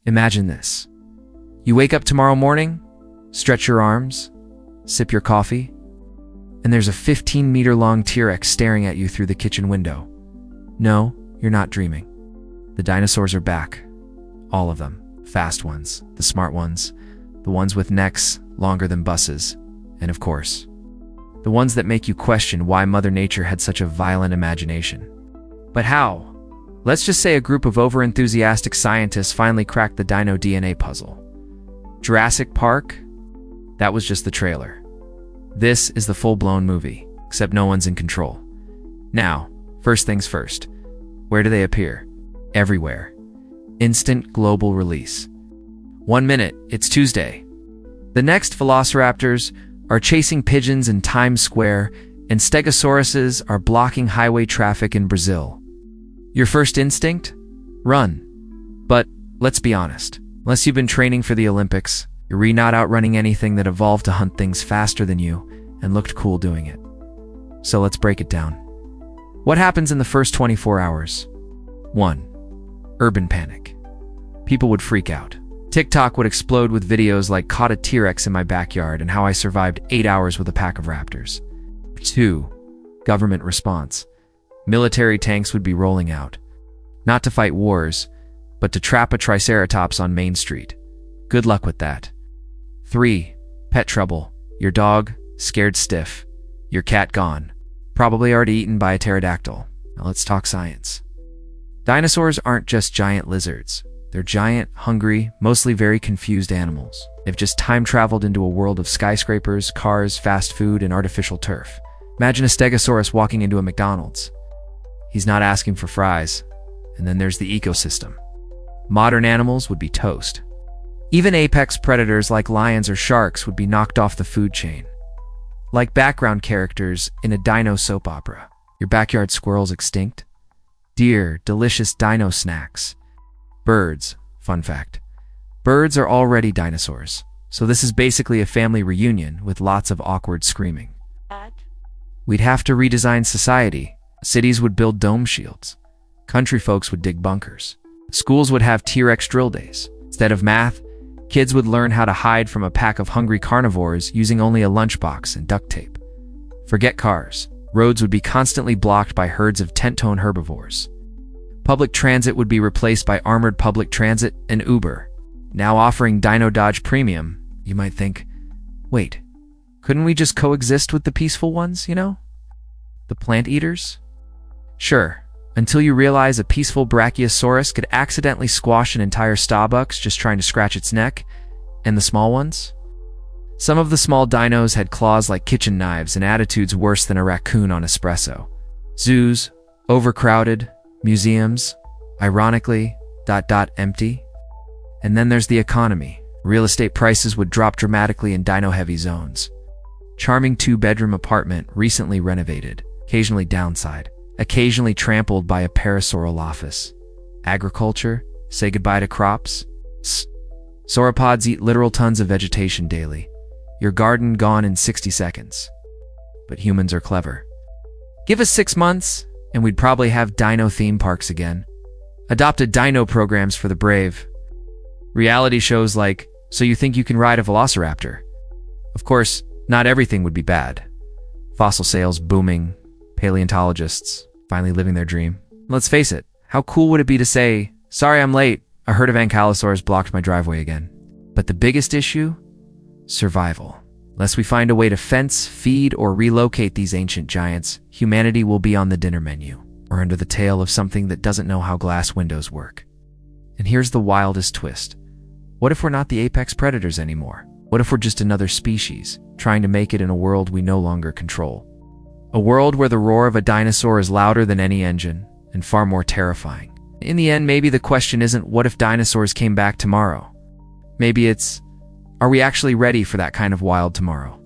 Imagine this. You wake up tomorrow morning, stretch your arms, sip your coffee, and there's a 15-meter-long T-Rex staring at you through the kitchen window. No, you're not dreaming. The dinosaurs are back. All of them. Fast ones, the smart ones, the ones with necks longer than buses, and of course, the ones that make you question why Mother Nature had such a violent imagination. But how? Let's just say a group of over-enthusiastic scientists finally cracked the dino DNA puzzle. Jurassic Park? That was just the trailer. This is the full-blown movie, except no one's in control. Now, first things first. Where do they appear? Everywhere. Instant global release. 1 minute, it's Tuesday. The next velociraptors are chasing pigeons in Times Square, and stegosauruses are blocking highway traffic in Brazil. Your first instinct? Run. But let's be honest. Unless you've been training for the Olympics, you're not outrunning anything that evolved to hunt things faster than you and looked cool doing it. So let's break it down. What happens in the first 24 hours? 1. Urban panic. People would freak out. TikTok would explode with videos like caught a T-Rex in my backyard and how I survived 8 hours with a pack of raptors. 2. Government response. Military tanks would be rolling out. Not to fight wars, but to trap a triceratops on Main Street. Good luck with that. 3. Pet trouble. Your dog, scared stiff. Your cat gone. Probably already eaten by a pterodactyl. Now let's talk science. Dinosaurs aren't just giant lizards. They're giant, hungry, mostly very confused animals. They've just time-traveled into a world of skyscrapers, cars, fast food, and artificial turf. Imagine a stegosaurus walking into a McDonald's. He's not asking for fries. And then there's the ecosystem. Modern animals would be toast. Even apex predators like lions or sharks would be knocked off the food chain. Like background characters in a dino soap opera. Your backyard squirrel's extinct. Deer, delicious dino snacks. Birds, fun fact. Birds are already dinosaurs, so this is basically a family reunion with lots of awkward screaming. We'd have to redesign society. Cities would build dome shields. Country folks would dig bunkers. Schools would have T-Rex drill days. Instead of math, kids would learn how to hide from a pack of hungry carnivores using only a lunchbox and duct tape. Forget cars. Roads would be constantly blocked by herds of tent-tone herbivores. Public transit would be replaced by armored public transit and Uber. Now offering Dino Dodge Premium, you might think, wait, couldn't we just coexist with the peaceful ones, you know? The plant eaters? Sure, until you realize a peaceful Brachiosaurus could accidentally squash an entire Starbucks just trying to scratch its neck, and the small ones? Some of the small dinos had claws like kitchen knives and attitudes worse than a raccoon on espresso. Zoos, overcrowded, museums, ironically, empty. And then there's the economy. Real estate prices would drop dramatically in dino-heavy zones. Charming 2-bedroom apartment recently renovated, occasionally downside, occasionally trampled by a parasaurolophus office. Agriculture, say goodbye to crops. Sauropods eat literal tons of vegetation daily. Your garden gone in 60 seconds. But humans are clever. Give us 6 months, and we'd probably have dino theme parks again. Adopted dino programs for the brave. Reality shows like, so you think you can ride a velociraptor? Of course, not everything would be bad. Fossil sales booming, paleontologists finally living their dream. Let's face it, how cool would it be to say, sorry I'm late, a herd of ankylosaurs blocked my driveway again. But the biggest issue? Survival. Unless we find a way to fence, feed, or relocate these ancient giants, humanity will be on the dinner menu, or under the tail of something that doesn't know how glass windows work. And here's the wildest twist. What if we're not the apex predators anymore? What if we're just another species, trying to make it in a world we no longer control? A world where the roar of a dinosaur is louder than any engine, and far more terrifying. In the end, maybe the question isn't, what if dinosaurs came back tomorrow? Maybe it's, are we actually ready for that kind of wild tomorrow?